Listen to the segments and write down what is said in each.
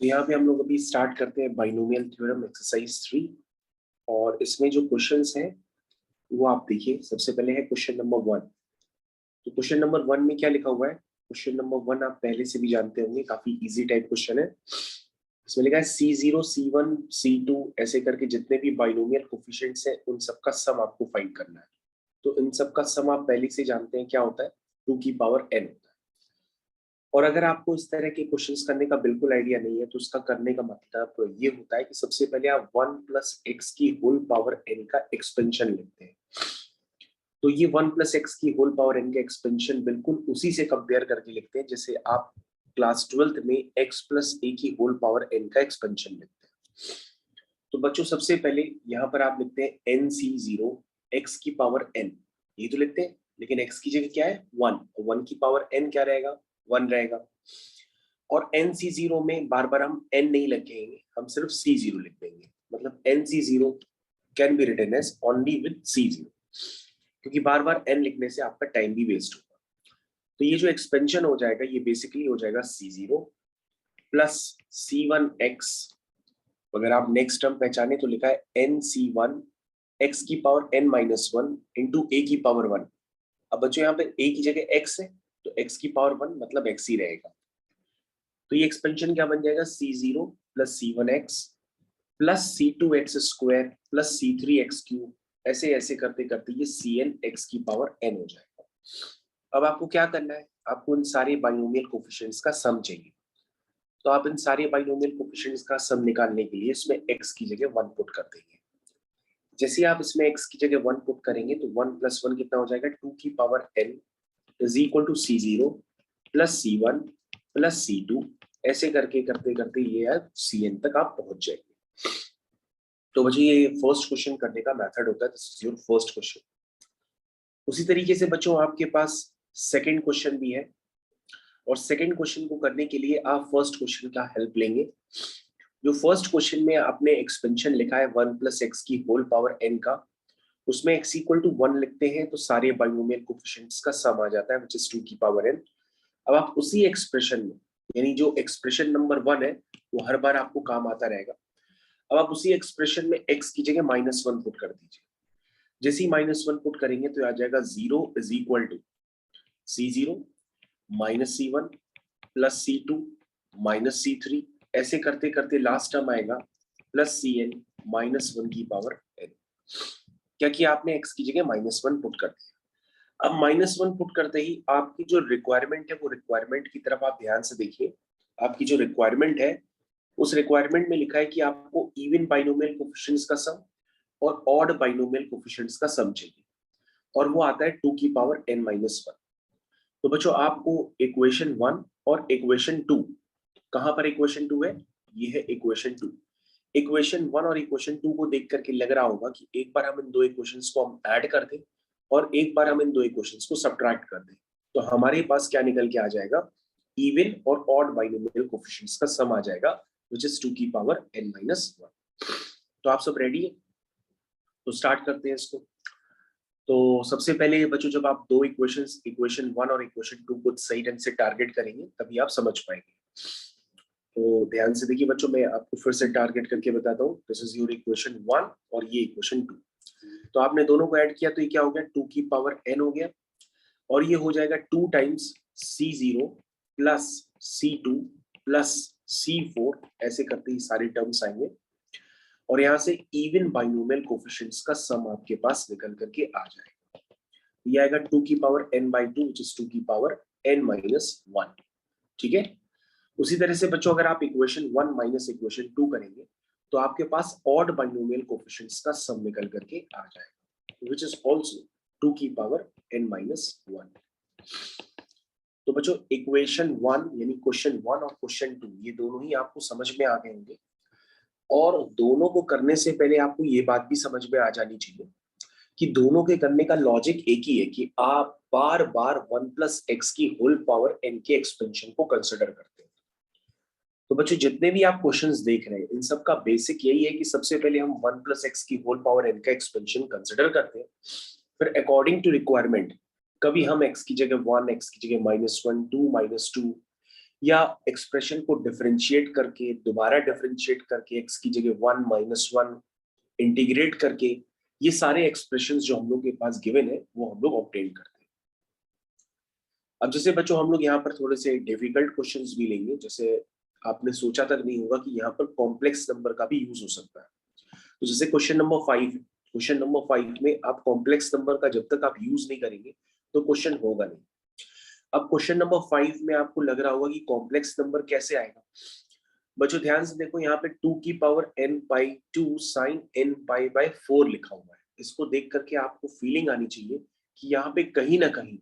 तो यहाँ पे हम लोग अभी स्टार्ट करते हैं बाइनोमियल थ्योरम एक्सरसाइज 3। और इसमें जो क्वेश्चंस हैं वो आप देखिए। सबसे पहले है क्वेश्चन नंबर 1। तो क्वेश्चन नंबर 1 में क्या लिखा हुआ है? क्वेश्चन नंबर 1 आप पहले से भी जानते होंगे, काफी इजी टाइप क्वेश्चन है। इसमें लिखा है C0 C1 C2 ऐसे करके जितने भी बाइनोमियल कोफिशिएंट्स हैं उन सबका सम आपको फाइंड करना है। तो इन सबका सम आप पहले से जानते हैं क्या होता है, 2 की पावर n होता है। और अगर आपको इस तरह के क्वेश्चंस करने का बिल्कुल आइडिया नहीं है तो उसका करने का मतलब ये होता है कि सबसे पहले आप 1 प्लस एक्स की होल पावर n का एक्सपेंशन लिखते हैं। तो ये 1 प्लस एक्स की होल पावर n का एक्सपेंशन बिल्कुल उसी से कंपेयर करके लिखते हैं जैसे आप क्लास 12th में x प्लस ए की होल पावर n का एक्सपेंशन लिखते हैं। तो बच्चों सबसे पहले यहाँ पर आप लिखते हैं nc0 x की पावर n, ये तो लिखते हैं, लेकिन x की जगह क्या है 1, और 1 की पावर n क्या रहेगा 1 रहेगा। और nc0 में बार बार हम n नहीं लिखेंगे, हम सिर्फ c0 लिख देंगे। मतलब nc0 can be written as only with c0, क्योंकि बार बार n लिखने से आपका टाइम भी वेस्ट होगा। तो ये जो एक्सपेंशन हो जाएगा ये बेसिकली हो जाएगा c0 प्लस c1x। अगर आप नेक्स्ट टर्म पहचाने तो लिखा है nc1 x की power n minus 1 into a की पावर 1। अब बच्चों यहाँ पे a की जगह x है तो x की पावर 1 मतलब x ही रहेगा। तो ये एक्सपेंशन क्या बन जाएगा c0 plus c1x plus c2x square plus c3x cube, ऐसे ऐसे करते करते ये cn x की पावर n हो जाएगा। अब आपको क्या करना है, आपको इन सारे बाइनोमियल कोफिशिएंट्स का सम चाहिए। तो आप इन सारे बाइनोमियल कोफिशिएंट्स का सम निकालने के लिए इसमें x की जगह 1 पुट कर देंगे। जैसे ही आप इसमें x की जगह 1 पुट करेंगे तो 1 प्लस 1 कितना हो जाएगा 2 की power n is equal to c0 plus c1 plus c2, ऐसे करके करते करते ये cn तक आप पहुंच जाएंगे। तो बच्चों ये फर्स्ट क्वेश्चन करने का मेथड होता है, this is your first question. उसी तरीके से बच्चों आपके पास सेकंड क्वेश्चन भी है, और सेकंड क्वेश्चन को करने के लिए आप फर्स्ट क्वेश्चन का हेल्प लेंगे। जो फर्स्ट क्वेश्चन में आपने एक्सपेंशन लिखा है 1 प्लस एक्स की होल पावर n का, उसमें x इक्वल टू 1 लिखते हैं तो सारे बाइनोमियल कोफिशिएंट्स का सम आ जाता है व्हिच इज 2 की पावर n। अब आप उसी एक्सप्रेशन में, यानी जो एक्सप्रेशन नंबर 1 है वो हर बार आपको काम आता रहेगा। अब आप उसी एक्सप्रेशन में x की जगह -1 पुट कर दीजिए। जैसे ही -1 पुट करेंगे तो आ जाएगा 0 is equal to c0 minus c1 plus c2 minus c3, ऐसे करते करते लास्ट टर्म आएगा प्लस cn -1 की पावर n। क्या किया आपने, x की जगह -1 पुट कर दिया। अब -1 पुट करते ही आपकी जो रिक्वायरमेंट है वो रिक्वायरमेंट की तरफ आप ध्यान से देखिए। आपकी जो रिक्वायरमेंट है उस रिक्वायरमेंट में लिखा है कि आपको इवन बाइनोमियल कोफिशिएंट्स का सम और ऑड बाइनोमियल कोफिशिएंट्स का सम चाहिए, और वो आता है 2 की पावर n-1। तो बच्चों आपको इक्वेशन 1 और इक्वेशन 2, कहां पर इक्वेशन 2 है, ये है इक्वेशन 2। इक्वेशन 1 और इक्वेशन 2 को देख करके लग रहा होगा कि एक बार हम इन दो इक्वेशंस को हम ऐड कर दें और एक बार हम इन दो इक्वेशंस को सब्ट्रैक्ट कर दें, तो हमारे पास क्या निकल के आ जाएगा, इवन और ऑड बाइनोमियल कोफिशिएंट्स का सम आ जाएगा व्हिच इज 2 की पावर n-1। तो आप सब रेडी है, तो स्टार्ट करते हैं इसको। तो सबसे पहले बच्चों जब आप दो इक्वेशंस इक्वेशन 1 और इक्वेशन 2 को सही ढंग से टारगेट करेंगे तभी आप समझ पाएंगे। तो ध्यान से देखिए बच्चों, मैं आपको फिर से टारगेट करके बताता हूँ। दिस इज योर इक्वेशन 1 और ये इक्वेशन 2। तो आपने दोनों को ऐड किया तो ये क्या हो गया, 2 की पावर n हो गया, और ये हो जाएगा 2 times c0 plus c2 plus c4, ऐसे करते ही सारे टर्म्स आएंगे, और यहाँ से इवन बाइनोमियल कोफिशिएंट्स का सम आपके पास निकल करके आ जाएगा। ये आएगा 2 की पावर n/2 व्हिच इज 2 की पावर n-1। ठीक है। उसी तरह से बच्चों अगर आप इक्वेशन 1 माइनस इक्वेशन 2 करेंगे तो आपके पास ऑड बाइनोमियल कोफिशिएंट्स का सम निकल करके आ जाएगा व्हिच इज आल्सो 2 की पावर n-1। तो बच्चों इक्वेशन 1 यानी क्वेश्चन 1 और क्वेश्चन 2 ये दोनों ही आपको समझ में आ गए होंगे, और दोनों को करने से पहले आपको ये बात भी समझ में आ जानी चाहिए कि दोनों के करने का लॉजिक एक ही है कि आप बार बार 1 प्लस एक्स की होल पावर n के एक्सपेंशन को कंसिडर करते हैं। तो बच्चों जितने भी आप क्वेश्चंस देख रहे हैं इन सब का बेसिक यही है कि सबसे पहले हम 1 प्लस एक्स की होल पावर n का एक्सपेंशन कंसिडर करते हैं, फिर अकॉर्डिंग टू रिक्वायरमेंट कभी हम x की जगह 1, x की जगह -1, 2 -2, या एक्सप्रेशन को डिफरेंशिएट करके, दोबारा डिफरेंशिएट करके, x की जगह 1 -1 इंटीग्रेट करके, ये सारे एक्सप्रेशंस जो हम लोग के पास गिवन है वो हम लोग ऑब्टेन करते हैं। अब जैसे बच्चों हम लोग यहाँ पर थोड़े से डिफिकल्ट क्वेश्चंस भी लेंगे, जैसे आपने सोचा तक नहीं होगा कि यहाँ पर कॉम्प्लेक्स नंबर का भी यूज हो सकता है। तो जैसे क्वेश्चन नंबर 5, क्वेश्चन नंबर 5 में आप कॉम्प्लेक्स नंबर का जब तक आप यूज नहीं करेंगे तो क्वेश्चन होगा नहीं। अब क्वेश्चन नंबर 5 में आपको लग रहा होगा कि कॉम्प्लेक्स नंबर कैसे आएगा। बच्चों ध्यान से देखो, यहाँ पे 2 की power n by 2 sine n pi by 4 लिखा हुआ है। इसको देख करके आपको फीलिंग आनी चाहिए कि यहाँ पे कहीं ना कहीं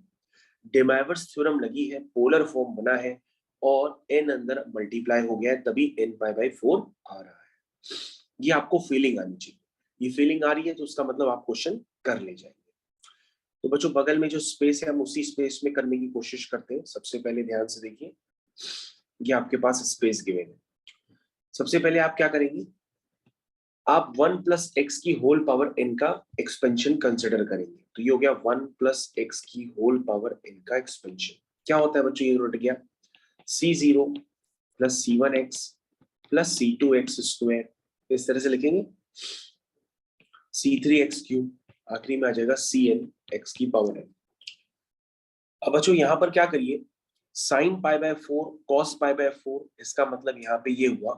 डे मायवर्स थ्योरम लगी है, पोलर फॉर्म बना है और n अंदर मल्टीप्लाई हो गया है, तभी n पाई बाई 4 आ रहा है। ये आपको फीलिंग आनी चाहिए। ये फीलिंग आ रही है तो उसका मतलब आप क्वेश्चन कर ले जाएंगे। तो बच्चों बगल में जो स्पेस है हम उसी स्पेस में करने की कोशिश करते हैं। सबसे पहले ध्यान से देखिए, ये आपके पास स्पेस गिवन है। सबसे पहले आप क्या करेंगे, आप 1 प्लस एक्स की होल पावर n का एक्सपेंशन कंसिडर करेंगे। तो ये हो गया 1 प्लस एक्स की होल पावर n का एक्सपेंशन। क्या होता है बच्चों, ये उलट गया, c0 plus c1x plus c2x square, इस तरह से लिखेंगे, c3x क्यूब, आखिरी में आ जाएगा cn x की पावर n। अब बच्चों यहाँ पर क्या करिए, sine pi by 4 cos pi by 4, इसका मतलब यहाँ पे ये हुआ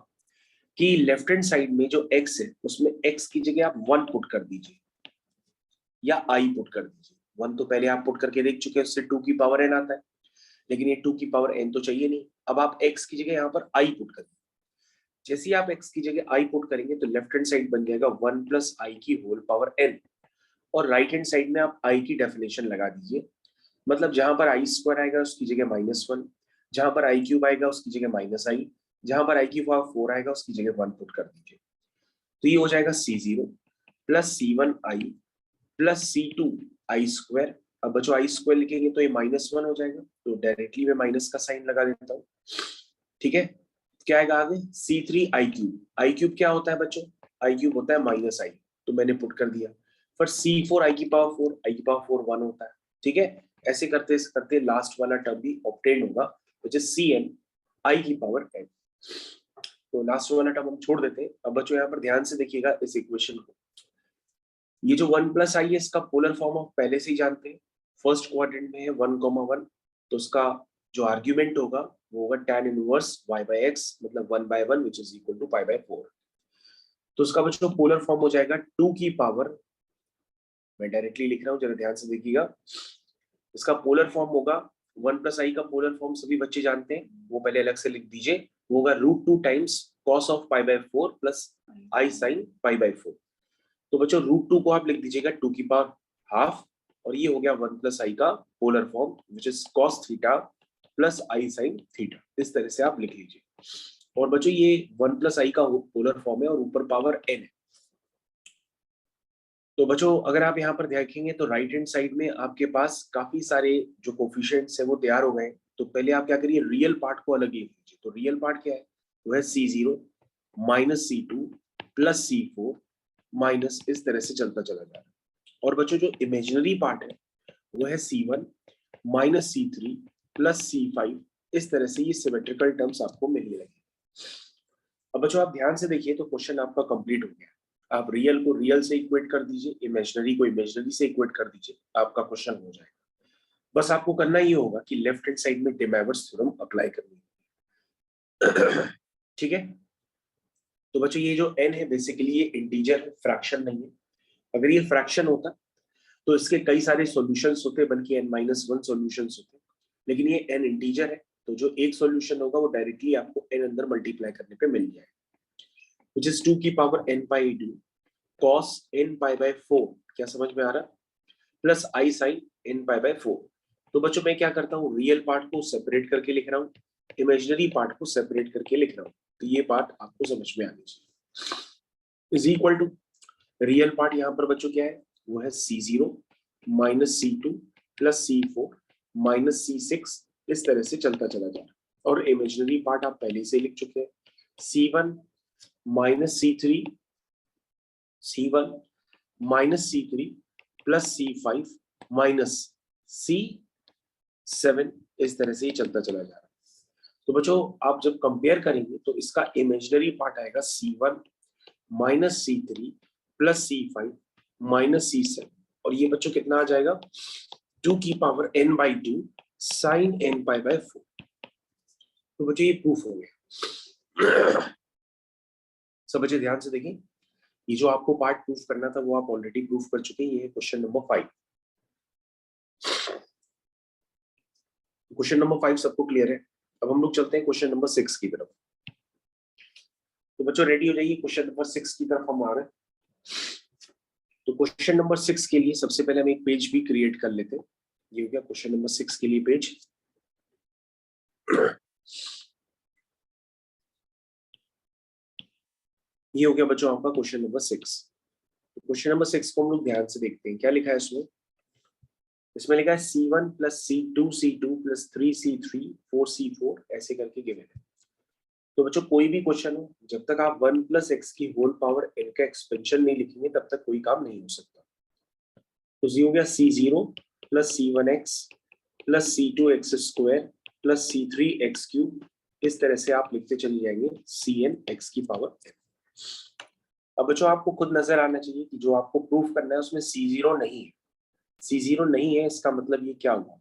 कि लेफ्ट हैंड साइड में जो x है उसमें x की जगह आप 1 पुट कर दीजिए या i पुट कर दीजिए। 1 तो पहले आप पुट करके देख चुके हैं, उससे 2 की पावर n आता है, लेकिन ये 2 की पावर n तो चाहिए नहीं। अब आप x की जगह यहाँ पर i पुट कर दीजिए। जैसे ही आप x की जगह i पुट करेंगे तो लेफ्ट हैंड साइड बन जाएगा 1 प्लस i की होल पावर n, और राइट हैंड साइड में आप i की डेफिनेशन लगा दीजिए। मतलब जहां पर आई स्क्वायर आएगा उसकी जगह -1, जहां पर आई क्यूब आएगा उसकी जगह -i, जहां पर आई की पावर 4 आएगा उसकी जगह 1 पुट कर दीजिए। तो ये हो जाएगा c0 plus c1i plus c2i square. अब बच्चों आई स्क्वायर लिखेंगे तो ये -1 हो जाएगा, तो डायरेक्टली मैं माइनस का साइन लगा देता हूँ। ठीक है, क्या आएगा आगे, c3i क्यूब। आई क्यूब क्या होता है बच्चों, आई क्यूब होता है -i, तो मैंने पुट कर दिया। फिर c4i की पावर 4, आई की पावर 4 1 होता है। ठीक है, ऐसे करते करते लास्ट वाला टर्म भी ऑब्टेन होगा, which is cn i की पावर n। तो लास्ट वाला टर्म हम छोड़ देते हैं। अब बच्चों यहाँ पर ध्यान से देखिएगा इस इक्वेशन को, ये जो 1 प्लस आई है इसका पोलर फॉर्म आप पहले से ही जानते हैं, फर्स्ट क्वाड्रेंट में है 1,1, तो उसका जो आर्ग्यूमेंट होगा वो होगा tan inverse y by x, मतलब 1/1 which is equal to pi by 4। तो उसका बच्चों पोलर फॉर्म हो जाएगा 2 की पावर, मैं डायरेक्टली लिख रहा हूँ, जरा ध्यान से देखिएगा, इसका पोलर फॉर्म होगा 1 प्लस आई का पोलर फॉर्म सभी बच्चे जानते हैं, वो पहले अलग से लिख दीजिए, वो होगा √2 times cos of pi by 4 plus I sine pi by 4। तो बच्चों √2 को आप लिख दीजिएगा 2 की पावर हाफ, और ये हो गया 1 प्लस आई का polar form which is cos theta plus I sine theta. इस तरह से आप लिख लीजिए। और बच्चों ये 1 प्लस आई का पोलर फॉर्म है और ऊपर पावर n है। तो बच्चों अगर आप यहाँ पर देखेंगे तो राइट हैंड साइड में आपके पास काफी सारे जो कोफिशिएंट्स है वो तैयार हो गए। तो पहले आप क्या करिए, रियल पार्ट को अलग लिख लीजिए। तो रियल पार्ट क्या है, वो है c0 minus c2 plus c4 minus, इस तरह से चलता चला जा रहा है। और बच्चों जो इमेजिनरी पार्ट है वो है c1 minus c3 plus c5, इस तरह से ये सिमेट्रिकल टर्म्स आपको मिलने लगे। अब बच्चों आप ध्यान से देखिए तो क्वेश्चन आपका कंप्लीट हो गया। आप रियल को रियल से इक्वेट कर दीजिए, इमेजिनरी को इमेजिनरी से इक्वेट कर दीजिए, आपका क्वेश्चन हो जाएगा। बस आपको करना ये होगा कि लेफ्ट हैंड साइड में डे मायवर्स थ्योरम अप्लाई करनी है। ठीक है, तो बच्चों ये जो n है बेसिकली ये इंटीजर है, फ्रैक्शन नहीं है। अगर ये फ्रैक्शन होता तो इसके कई सारे सॉल्यूशंस होते, बल्कि n-1 सॉल्यूशंस होते, लेकिन ये n इंटीजर है, तो जो एक सॉल्यूशन होगा वो डायरेक्टली आपको n अंदर मल्टीप्लाई करने पे मिल जाएगा, which is 2 की power n by 2 cos n pi by 4, क्या समझ में आ रहा, plus i sin n pi by 4। तो बच्चों मैं क्या करता हूँ, रियल पार्ट को सेपरेट करके लिख रहा हूँ, इमेजिनरी पार्ट को सेपरेट करके लिख रहा हूँ, तो ये पार्ट आपको समझ में आनी चाहिए। Is equal to real part यहाँ पर बच्चों क्या है, वो है c0 minus c2 plus c4 minus c6, इस तरह से चलता चला जा रहा है। और इमेजिनरी पार्ट आप पहले से लिख चुके हैं, c1 minus c1 minus c3 plus c5 minus c7, इस तरह से ही चलता चला जा रहा है। तो बच्चों आप जब कंपेयर करेंगे तो इसका इमेजिनरी पार्ट आएगा C1 minus C3 plus C5 minus C7, और ये बच्चों कितना आ जाएगा 2 की पावर n/2 sin n π/4। तो बच्चों ये प्रूफ हो गया। सब बच्चे ध्यान से देखें, ये जो आपको पार्ट प्रूफ करना था वो आप ऑलरेडी प्रूफ कर चुके हैं। ये है क्वेश्चन नंबर 5। क्वेश्चन नंबर 5 सबको क्लियर है? अब हम लोग चलते हैं क्वेश्चन नंबर 6 की तरफ। तो बच्चों रेडी हो जाइए, क्वेश्चन नंबर 6 की तरफ हम आ रहे हैं। तो क्वेश्चन नंबर 6 के लिए सबसे पहले हम एक पेज भी क्रिएट कर लेते हैं। ये हो गया क्वेश्चन नंबर 6 के लिए पेज। ये हो गया बच्चों आपका क्वेश्चन नंबर 6। क्वेश्चन नंबर 6 को हम लोग ध्यान से देखते हैं। क्या लिखा है इसमें? इसमें लिखा है C1 plus C2 plus 3C3 4C4 ऐसे करके गिवन है। तो बच्चों कोई भी क्वेश्चन हो, जब तक आप 1 प्लस एक्स की होल पावर n का एक्सपेंशन नहीं लिखेंगे तब तक कोई काम नहीं हो सकता। तो ये हो गया C0 plus C1x plus C2x² plus C3x³ इस तरह से आप लिखते चले जाएंगे Cn x की पावर n। अब बच्चों आपको खुद नजर आना चाहिए कि जो आपको प्रूफ करना है उसमें C0 नहीं है। C0 नहीं है, इसका मतलब ये क्या हुआ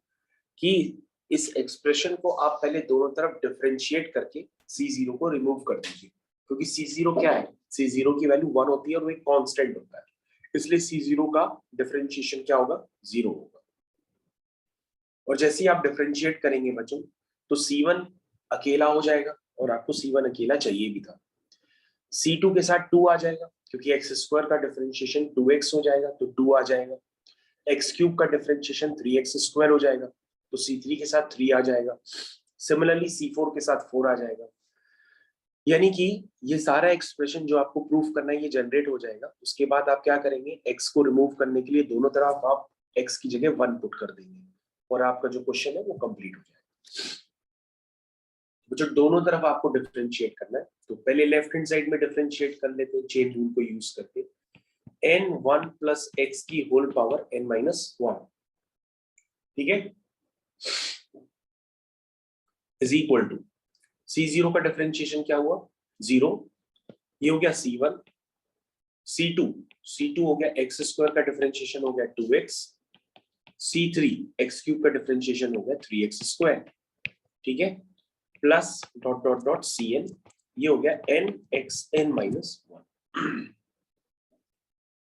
कि इस एक्सप्रेशन को आप पहले दोनों तरफ डिफरेंशिएट करके C0 को रिमूव कर दीजिए, क्योंकि C0 क्या है? C0 की वैल्यू 1 होती है और वो एक कांस्टेंट होता है, इसलिए C0 का डिफरेंशिएशन क्या होगा? 0 होगा। और जैसे ही आप डिफरेंशिएट करेंगे बच्चों तो C1 अकेला हो जाएगा, और आपको C1 अकेला चाहिए भी था। C2 के साथ 2 आ जाएगा, क्योंकि x² का डिफरेंशिएशन 2x हो जाएगा तो 2 आ जाएगा। x³ का डिफरेंशिएशन 3x² हो जाएगा तो C3 के साथ 3 आ जाएगा। सिमिलरली C4 के साथ 4 आ जाएगा। यानी कि ये सारा एक्सप्रेशन जो आपको प्रूफ करना है ये जनरेट हो जाएगा। उसके बाद आप क्या करेंगे? x को रिमूव करने के लिए दोनों तरफ आप x की जगह 1 पुट कर देंगे और आपका जो क्वेश्चन है वो कंप्लीट हो जाएगा। जो दोनों तरफ आपको डिफरेंशिएट करना है, तो पहले लेफ्ट हैंड साइड में डिफरेंशिएट कर लेते हैं चेन रूल को यूज करके। n1 प्लस एक्स की होल पावर n-1, ठीक है, इज इक्वल टू C0 का डिफरेंशिएशन क्या हुआ? 0। ये हो गया C1। C2 हो गया x² का डिफरेंशिएशन हो गया 2x। C3 x³ का डिफरेंशिएशन हो गया 3x², ठीक है, plus dot dot dot Cn, ये हो गया nxn-1,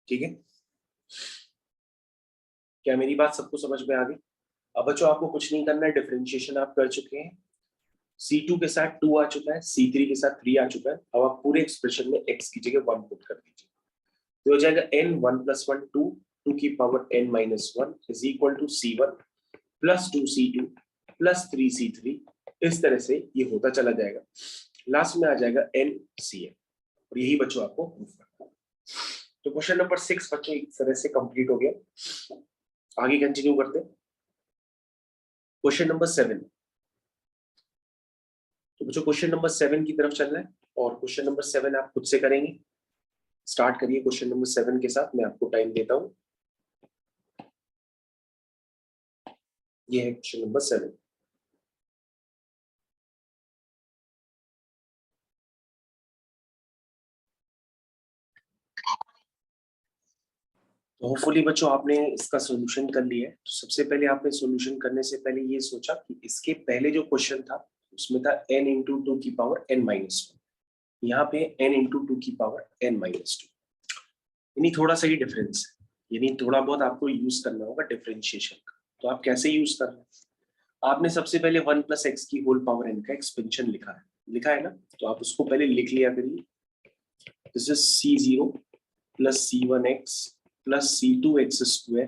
ठीक है। क्या मेरी बात सबको समझ में आ गई? अब बच्चों आपको कुछ नहीं करना है, डिफरेंशिएशन आप कर चुके हैं। C2 के साथ 2 आ चुका है, C3 के साथ 3 आ चुका है। अब आप पूरे एक्सप्रेशन में x की जगह 1 पुट कर दीजिए, तो हो जाएगा n1 + 1 2 की power n-1 is equal to C1 plus 2C2 plus 3C3। इस तरह से ये होता चला जाएगा, लास्ट में आ जाएगा nCn, और यही बच्चों आपको प्रूफ करना है। तो क्वेश्चन नंबर 6 बच्चों एक तरह से कंप्लीट हो गया। आगे कंटिन्यू करते हैं क्वेश्चन नंबर 7। तो बच्चों क्वेश्चन नंबर 7 की तरफ चलना है, और क्वेश्चन नंबर 7 आप खुद से करेंगे। स्टार्ट करिए क्वेश्चन नंबर 7 के साथ, मैं आपको टाइम देता हूं। ये है क्वेश्चन नंबर 7। तो होपफुली बच्चों आपने इसका सॉल्यूशन कर लिया है। तो सबसे पहले आपने सॉल्यूशन करने से पहले ये सोचा कि इसके पहले जो क्वेश्चन था उसमें था n × 2 की पावर n-1, यहाँ पे n × 2 की पावर n-2, यानी थोड़ा सा ही डिफरेंस है, यानी थोड़ा बहुत आपको यूज करना होगा डिफरेंशिएशन का। तो आप कैसे यूज कर रहे हैं? आपने सबसे पहले 1 + x की होल पावर n का एक्सपेंशन लिखा है ना, तो आप उसको पहले लिख लिया करिए। This is C0 plus C1x plus C2x²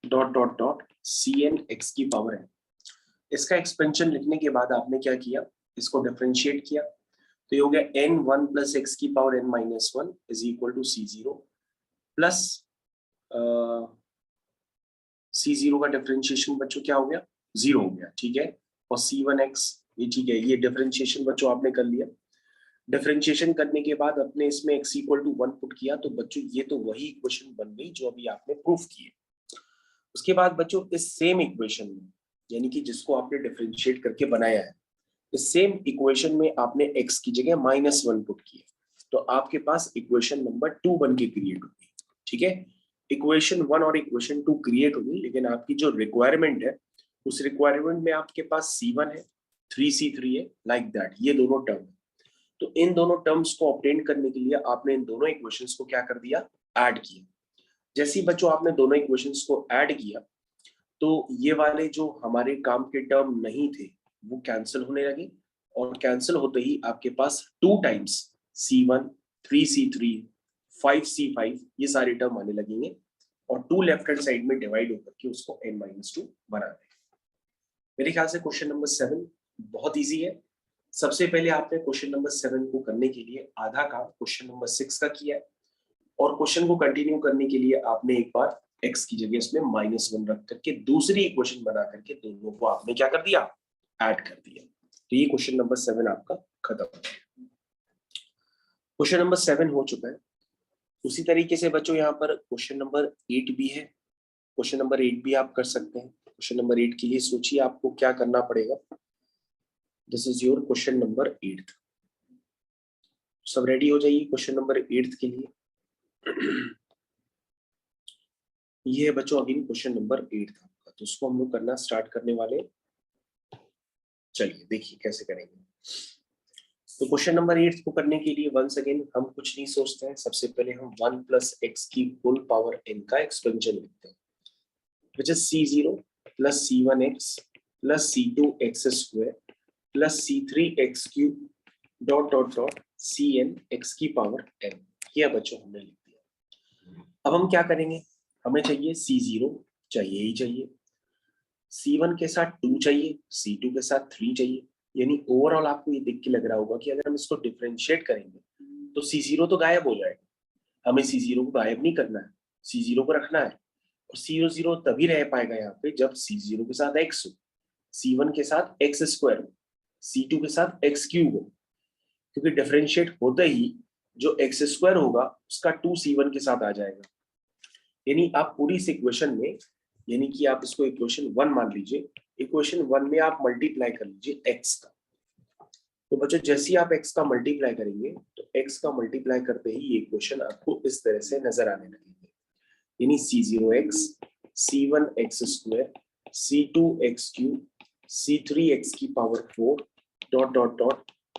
dot dot dot Cn x की पावर n। इसका एक्सपेंशन लिखने के बाद आपने क्या किया? इसको डिफरेंशिएट किया, तो ये हो गया n1 + x की power n-1 is equal to C0 plus C0 का डिफरेंशिएशन बच्चों क्या हो गया? 0 हो गया, ठीक है, और C1x ये ठीक है, ये डिफरेंशिएशन बच्चों आपने कर लिया। डिफरेंशिएशन करने के बाद अपने इसमें x = 1 पुट किया, तो बच्चों ये तो वही इक्वेशन बन गई जो अभी आपने प्रूफ की है। उसके बाद बच्चों इस सेम इक्वेशन में, यानी कि जिसको आपने डिफरेंशिएट करके बनाया है, इस सेम इक्वेशन में आपने x की जगह -1 पुट किया, तो आपके पास इक्वेशन नंबर 2 बन के क्रिएट होगी। ठीक है, इक्वेशन 1 और इक्वेशन 2 क्रिएट होगी, लेकिन आपकी जो रिक्वायरमेंट है उस रिक्वायरमेंट में आपके पास C1 है, 3C3 है, लाइक दैट, ये दोनों टर्म। तो इन दोनों टर्म्स को ऑब्टेन करने के लिए आपने इन दोनों इक्वेशंस को क्या कर दिया, ऐड किया। जैसे ही बच्चों आपने दोनों इक्वेशंस को ऐड किया, तो ये वाले जो हमारे काम के टर्म नहीं थे वो कैंसिल होने लगे, और कैंसिल होते ही आपके पास 2 टाइम्स C1, 3C3, 5C5 ये सारे टर्म आने लगेंगे, और 2 लेफ्ट हैंड साइड में डिवाइड होकर के उसको n-2 बना देंगे। मेरे ख्याल से क्वेश्चन नंबर 7 बहुत इजी है। सबसे पहले आपने क्वेश्चन नंबर 7 को करने के लिए आधा काम क्वेश्चन नंबर 6 का किया है, और क्वेश्चन को कंटिन्यू करने के लिए आपने एक बार x की जगह इसमें -1 रख करके दूसरी इक्वेशन बना करके दोनों को आपने क्या कर दिया, ऐड कर दिया। तो ये क्वेश्चन नंबर 7 आपका खत्म। क्वेश्चन नंबर 7 हो चुका है। उसी तरीके से बच्चों यहाँ पर क्वेश्चन नंबर 8 भी है। क्वेश्चन नंबर 8 भी आप कर सकते हैं। क्वेश्चन नंबर 8 के लिए सोचिए आपको क्या करना पड़ेगा। This is your question number 8। सब रेडी हो जाइए क्वेश्चन नंबर 8 के लिए। ये है बच्चों अगेन क्वेश्चन नंबर 8 था आपका, तो उसको हम लोग करना स्टार्ट करने वाले। चलिए देखिए कैसे करेंगे। तो क्वेश्चन नंबर 8 को करने के लिए वंस अगेन हम कुछ नहीं सोचते हैं, सबसे पहले हम 1 + x की होल पावर n का एक्सपेंशन लिखते हैं, which is C0 + C1x + C2x² + C3x³ ... Cn x की पावर n। ये बच्चों हमने लिख दिया। अब हम क्या करेंगे, हमें चाहिए C0 चाहिए ही चाहिए, C1 के साथ 2 चाहिए, C2 के साथ 3 चाहिए। यानी ओवरऑल आपको ये देख के लग रहा होगा कि अगर हम इसको डिफरेंशिएट करेंगे तो C0 तो गायब हो जाएगा। हमें C0 को गायब नहीं करना है, C0 को रखना है, और C0 तभी रह पाएगा यहाँ पे जब C0 के साथ x हो, C1 के साथ x² हो, C2 के साथ x³ हो, क्योंकि डिफरेंशिएट होते ही जो x² होगा उसका 2 C1 के साथ आ जाएगा। यानी आप पूरी इस इक्वेशन में, यानी कि आप इसको इक्वेशन 1 मान लीजिए, इक्वेशन 1 में आप मल्टीप्लाई कर लीजिए x का। तो बच्चों जैसे ही आप x का मल्टीप्लाई करेंगे तो x का मल्टीप्लाई करते ही ये इक्वेशन आपको इस तरह से नजर आने लगेगी। यानी C0x, C1x², C2x³ C3x की पावर 4 ...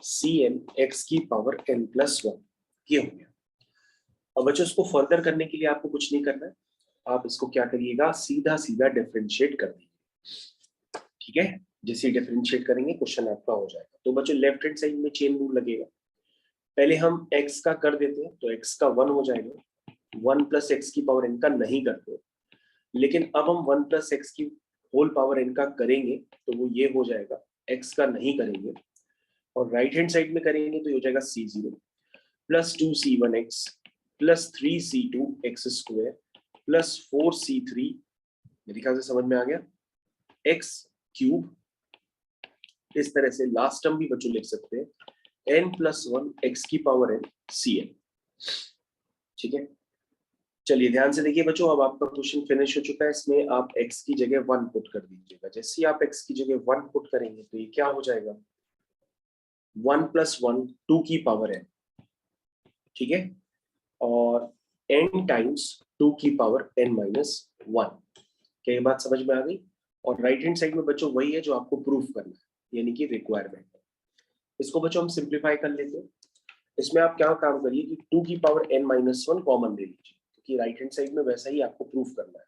Cn x की पावर n+1। ये हो गया। अब बच्चों इसको फर्दर करने के लिए आपको कुछ नहीं करना है, आप इसको क्या करिएगा, सीधा सीधा डिफरेंशिएट कर दीजिए। ठीक है, जैसे डिफरेंशिएट करेंगे क्वेश्चन आपका हो जाएगा। तो बच्चों लेफ्ट हैंड साइड में चेन रूल लगेगा। पहले हम x का कर देते हैं तो x का 1 हो जाएगा, 1 + x की पावर n का नहीं करते, लेकिन अब हम 1 + x की होल पावर n का करेंगे तो वो ये हो जाएगा, x का नहीं करेंगे, और राइट हैंड साइड में करेंगे तो ये हो जाएगा C0 + 2C1x + 3C2x² + 4C3, मेरे ख्याल से समझ में आ गया, x³ इस तरह से लास्ट टर्म भी बच्चों लिख सकते हैं, n+1 x की पावर n Cn। ठीक है, चलिए ध्यान से देखिए बच्चों, अब आपका क्वेश्चन फिनिश हो चुका है। इसमें आप x की जगह 1 पुट कर दीजिएगा। जैसे ही आप x की जगह 1 पुट करेंगे तो ये क्या हो जाएगा, 1 + 1 2 की पावर n। ठीक है, और n टाइम्स 2 की पावर n-1। क्या ये बात समझ में आ गई? और राइट हैंड साइड में बच्चों वही है जो आपको प्रूफ करना है, यानी कि रिक्वायरमेंट। इसको बच्चों हम सिंप्लीफाई कर लेते हैं। इसमें आप क्या काम करिए कि 2 की पावर n-1 कॉमन ले लीजिए, क्योंकि राइट हैंड साइड में वैसा ही आपको प्रूफ करना है।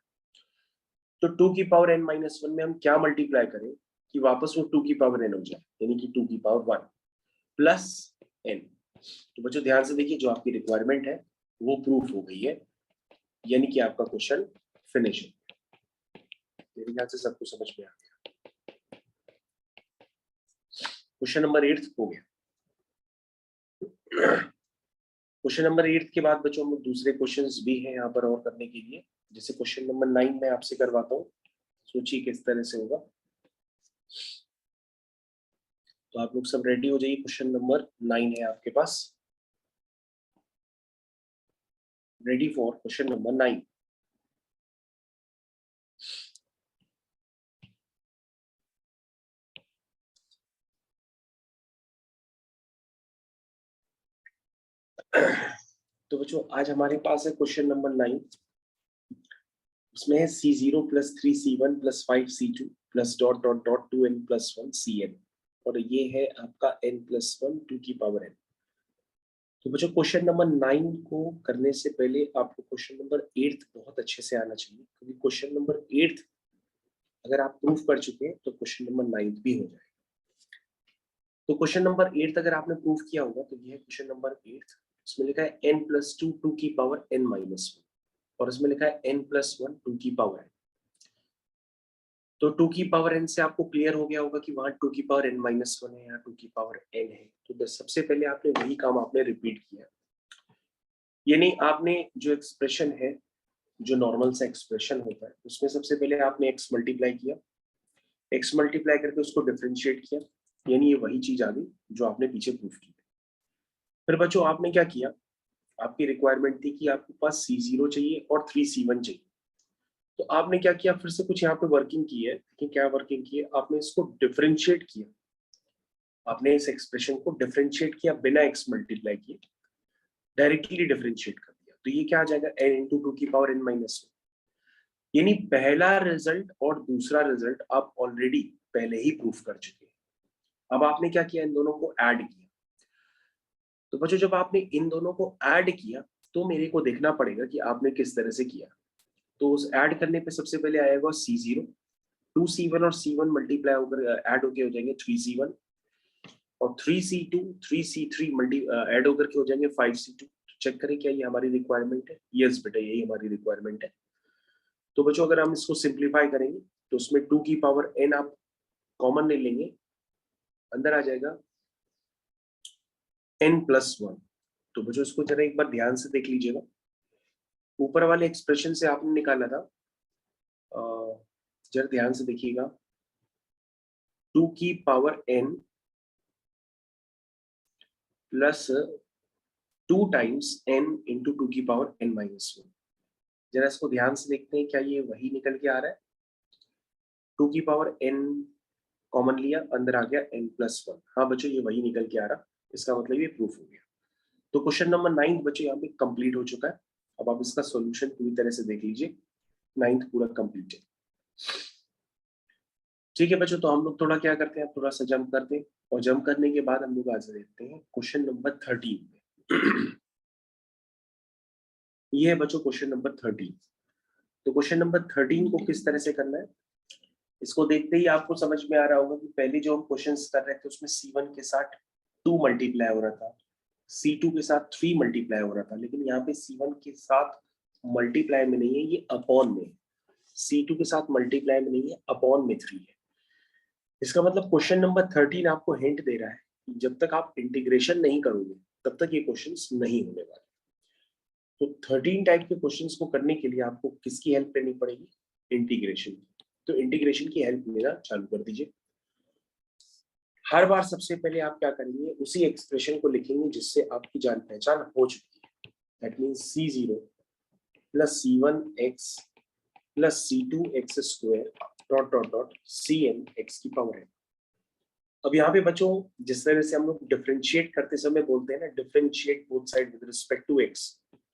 तो 2 की पावर n-1 में हम क्या मल्टीप्लाई करें कि वापस वो 2 की पावर n हो जाए, यानी कि 2 की पावर 1 प्लस n। तो बच्चों ध्यान से देखिए, जो आपकी रिक्वायरमेंट है वो प्रूफ हो गई है, यानी कि आपका क्वेश्चन फिनिश है। मेरे ख्याल से सबको समझ में आ गया। क्वेश्चन नंबर 8 हो गया। क्वेश्चन नंबर 8 के बाद बच्चों में दूसरे क्वेश्चंस भी हैं यहाँ पर और करने के लिए। जैसे क्वेश्चन नंबर 9 मैं आपसे करवाता हूँ, सोचिए किस तरह से होगा। तो आप लोग सब रेडी हो जाइए, क्वेश्चन नंबर 9 है आपके पास। Ready for question number 9। तो बच्चों आज हमारे पास है क्वेश्चन नंबर 9। उसमें है C0 plus 3C1 plus 5C2 plus dot dot dot 2n plus 1Cn, और ये है आपका n प्लस 1 2 की पावर n। तो बच्चों क्वेश्चन नंबर 9 को करने से पहले आपको क्वेश्चन नंबर 8 बहुत अच्छे से आना चाहिए, क्योंकि क्वेश्चन नंबर 8 अगर आप प्रूफ कर चुके हैं तो क्वेश्चन नंबर 9 भी हो जाएगा। तो क्वेश्चन नंबर 8 अगर आपने प्रूफ किया होगा तो ये है क्वेश्चन नंबर 8। इसमें लिखा है n प्लस 2 2 की पावर n माइनस 1, और इसमें लिखा है n प्लस 1 2 की पावर n। तो 2 की पावर n से आपको क्लियर हो गया होगा कि वहां 2 की पावर n माइनस 1 है, यहाँ 2 की पावर n है। तो सबसे पहले आपने वही काम आपने रिपीट किया, यानी आपने जो एक्सप्रेशन है, जो नॉर्मल सा एक्सप्रेशन होता है, उसमें सबसे पहले आपने x मल्टीप्लाई किया, x मल्टीप्लाई करके उसको डिफरेंशिएट किया, यानी ये वही चीज आ गई जो आपने पीछे प्रूफ की। फिर बच्चों आपने क्या किया, आपकी रिक्वायरमेंट थी कि आपके पास C0 चाहिए और 3C1 चाहिए। तो आपने क्या किया, फिर से कुछ यहाँ पे वर्किंग की है। कि क्या वर्किंग की है, आपने इसको डिफरेंशिएट किया, आपने इस एक्सप्रेशन को डिफरेंशिएट किया बिना x मल्टीप्लाई किए, डायरेक्टली डिफरेंशिएट कर दिया। तो ये क्या आ जाएगा, n इंटू 2 की पावर n माइनस 1। यानी पहला रिजल्ट और दूसरा रिजल्ट आप ऑलरेडी पहले ही प्रूफ कर चुके हैं। अब आपने क्या किया, इन दोनों को ऐड किया। तो बच्चों जब आपने इन दोनों को ऐड किया तो मेरे को देखना पड़ेगा कि आपने किस तरह से किया। तो उस ऐड करने पे सबसे पहले आएगा C0, 2C1 और C1 मल्टीप्लाई होकर ऐड होके हो जाएंगे 3C1, और 3C2 3C3 मल्टी ऐड होकर के हो जाएंगे 5C2। चेक करें क्या ये हमारी रिक्वायरमेंट है। यस बेटा, यही हमारी रिक्वायरमेंट है। तो बच्चों अगर हम इसको सिंप्लीफाई करेंगे तो उसमें 2 की पावर n आप कॉमन ले लेंगे, अंदर आ जाएगा n प्लस 1। तो बच्चों इसको जरा एक बार ध्यान से देख लीजिएगा। ऊपर वाले एक्सप्रेशन से आपने निकाला था, जरा ध्यान से देखिएगा, 2 की power n plus 2 times n into 2 की पावर n माइनस 1। जरा इसको ध्यान से देखते हैं, क्या ये वही निकल के आ रहा है। 2 की पावर n कॉमन लिया, अंदर आ गया n प्लस 1। हाँ बच्चों ये वही निकल के आ रहा, इसका मतलब ये प्रूफ हो गया। तो क्वेश्चन नंबर 9 बच्चों यहाँ पे कंप्लीट हो चुका है। अब आप इसका सॉल्यूशन पूरी तरह से देख लीजिए, 9th पूरा कंप्लीट है। ठीक है बच्चों, तो हम लोग थोड़ा क्या करते हैं, थोड़ा सा जंप करते हैं, और जंप करने के बाद हम लोग आज देखते हैं क्वेश्चन नंबर 13। ये है बच्चों क्वेश्चन नंबर 13। तो क्वेश्चन नंबर 13 को किस तरह से करना है, इसको देखते ही आपको समझ में आ रहा होगा कि पहले जो हम क्वेश्चंस कर रहे थे उसमें C1 के साथ 2 मल्टीप्लाई हो रहा था, C2 के साथ 3 मल्टीप्लाई हो रहा था, लेकिन यहाँ पे C1 के साथ मल्टीप्लाई में नहीं है, ये अपॉन में। C2 के साथ मल्टीप्लाई में नहीं है, अपॉन में 3 है। इसका मतलब क्वेश्चन नंबर 13 आपको हिंट दे रहा है कि जब तक आप इंटीग्रेशन नहीं करोगे तब तक ये क्वेश्चंस नहीं होने वाले। तो 13 टाइप के क्वेश्चंस को करने के लिए आपको किसकी हेल्प लेनी पड़ेगी, इंटीग्रेशन की। तो इंटीग्रेशन की हेल्प लेना चालू कर दीजिए। हर बार सबसे पहले आप क्या करेंगे, उसी एक्सप्रेशन को लिखेंगे जिससे आपकी जान पहचान हो चुकी है। That means C0 plus C1x plus C2x square dot dot dot Cn x की पावर है। अब यहाँ पे बच्चों जिस तरह से हम लोग डिफरेंशिएट करते समय बोलते हैं ना, differentiate both side with respect to x,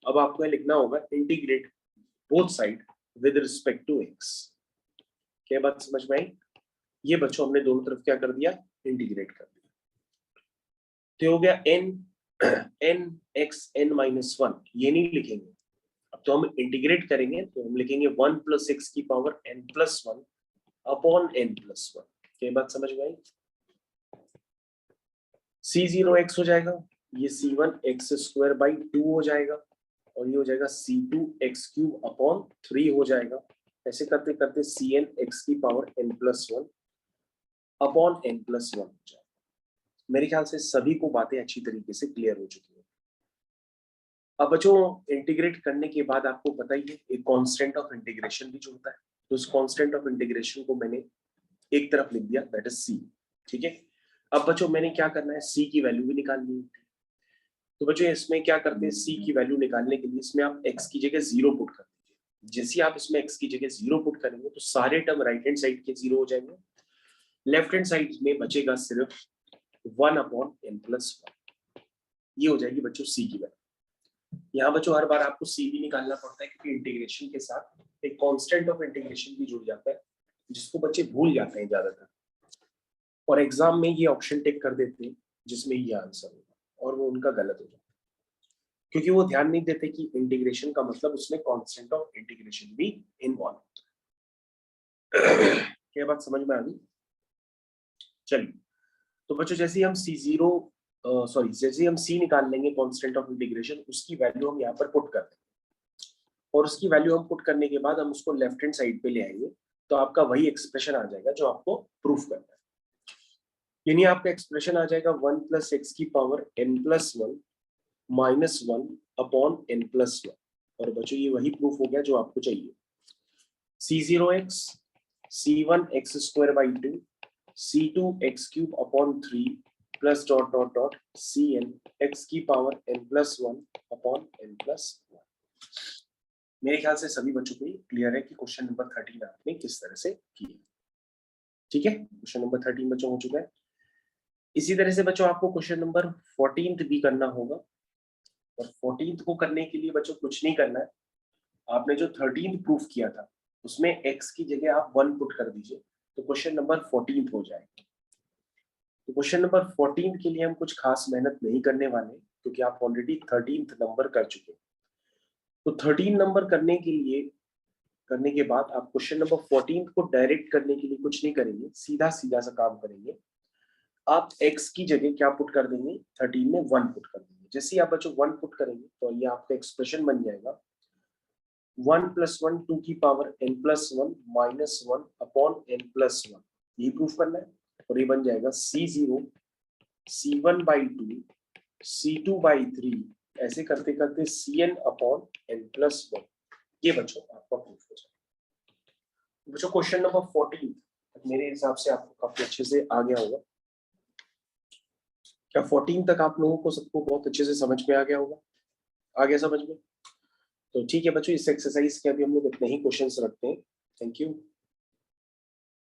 अब आपको लिखना होगा integrate both side with respect to x। क्या बात समझ में आई? ये बच्चों हमने दोनों तरफ क्या कर दिया, इंटीग्रेट कर दिया। तो हो गया n x n माइनस 1, ये नहीं लिखेंगे। अब तो हम इंटीग्रेट करेंगे तो हम लिखेंगे 1 प्लस x की power n plus 1 upon n plus 1। क्या बात समझ में आई? C0x हो जाएगा, ये C1 x स्क्वायर बाई 2 हो जाएगा, और ये हो जाएगा C2 x क्यूब अपॉन 3 हो जाएगा। ऐसे करते करते Cn x की power n plus 1 upon n plus 1 हो जाएगा। मेरे ख्याल से सभी को बातें अच्छी तरीके से क्लियर हो चुकी है। अब बच्चों इंटीग्रेट करने के बाद आपको पता ही है एक कांस्टेंट ऑफ इंटीग्रेशन भी जो होता है, तो उस कांस्टेंट ऑफ इंटीग्रेशन को मैंने एक तरफ लिख दिया, दैट इज c। ठीक है, अब बच्चों मैंने क्या करना है, c की वैल्यू भी निकालनी है। तो बच्चों इसमें क्या करते हैं, c की वैल्यू निकालने के लिए इसमें आप x की जगह 0 पुट कर दीजिए। जैसे आप इसमें x की जगह 0 पुट करेंगे तो सारे टर्म राइट हैंड साइड के 0 हो जाएंगे, लेफ्ट हैंड साइड में बचेगा सिर्फ 1 अपॉन n प्लस 1। ये हो जाएगी बच्चों c की वैल्यू। यहाँ बच्चों हर बार आपको सी भी निकालना पड़ता है क्योंकि इंटीग्रेशन के साथ एक कांस्टेंट ऑफ इंटीग्रेशन भी जुड़ जाता है जिसको बच्चे भूल जाते हैं ज्यादातर, और एग्जाम में ये ऑप्शन टिक कर देते हैं जिसमें ये आंसर होगा और वो उनका गलत हो जाता है क्योंकि वो ध्यान नहीं देते कि इंटीग्रेशन का मतलब उसमें कांस्टेंट ऑफ इंटीग्रेशन भी इन्वॉल्व। क्या बात समझ में आ गई? चलिए, तो बच्चों जैसे हम C0 जैसे हम C निकाल लेंगे कांस्टेंट ऑफ इंटीग्रेशन, उसकी वैल्यू हम यहाँ पर पुट कर देंगे और उसकी वैल्यू हम पुट करने के बाद हम उसको लेफ्ट हैंड साइड पे ले आएंगे तो आपका वही एक्सप्रेशन आ जाएगा जो आपको प्रूफ करना है। यानी आपका एक्सप्रेशन आ जाएगा 1 + x की पावर n+1 -1 अपॉन n+1, और बच्चों ये वही प्रूफ हो गया जो आपको चाहिए। C0x C1x² 2 C2x³ upon 3 plus dot dot dot Cn x की पावर n+1 अपॉन n+1। मेरे ख्याल से सभी बच्चों को क्लियर है कि क्वेश्चन नंबर 13 आपने किस तरह से किया। ठीक है, क्वेश्चन नंबर 13 बच्चों हो चुका है। इसी तरह से बच्चों आपको क्वेश्चन नंबर 14 भी करना होगा, और 14 को करने के लिए बच्चों कुछ नहीं करना है, आपने जो 13 प्रूफ किया था उसमें x की जगह आप 1 पुट कर दीजिए तो क्वेश्चन नंबर 14 हो जाएगा। तो क्वेश्चन नंबर 14 के लिए हम कुछ खास मेहनत नहीं करने वाले क्योंकि आप ऑलरेडी 13th नंबर कर चुके हैं। तो 13 नंबर करने के बाद आप क्वेश्चन नंबर 14 को डायरेक्ट करने के लिए कुछ नहीं करेंगे, सीधा सीधा सा काम करेंगे। आप x की जगह क्या पुट कर देंगे, 13 में 1 पुट कर देंगे। जैसे ही आप बच्चों 1 पुट करेंगे तो ये आपका एक्सप्रेशन बन जाएगा 1 + 1 2 की पावर n+1 -1 अपॉन n+1। ये प्रूफ करना है और ये बन जाएगा C0 C1/2 C2/3 ऐसे करते करते Cn अपॉन n+1। ये बच्चों आपका प्रूफ हो जाएगा। बच्चों क्वेश्चन नंबर 14 मेरे हिसाब से आपको काफी अच्छे से आ गया होगा। क्या 14 तक आप लोगों को सबको बहुत अच्छे से समझ में आ गया होगा? आ गया समझ में? तो ठीक है बच्चों, इस एक्सरसाइज के अभी हम लोग इतने ही क्वेश्चंस रखते हैं। Thank you.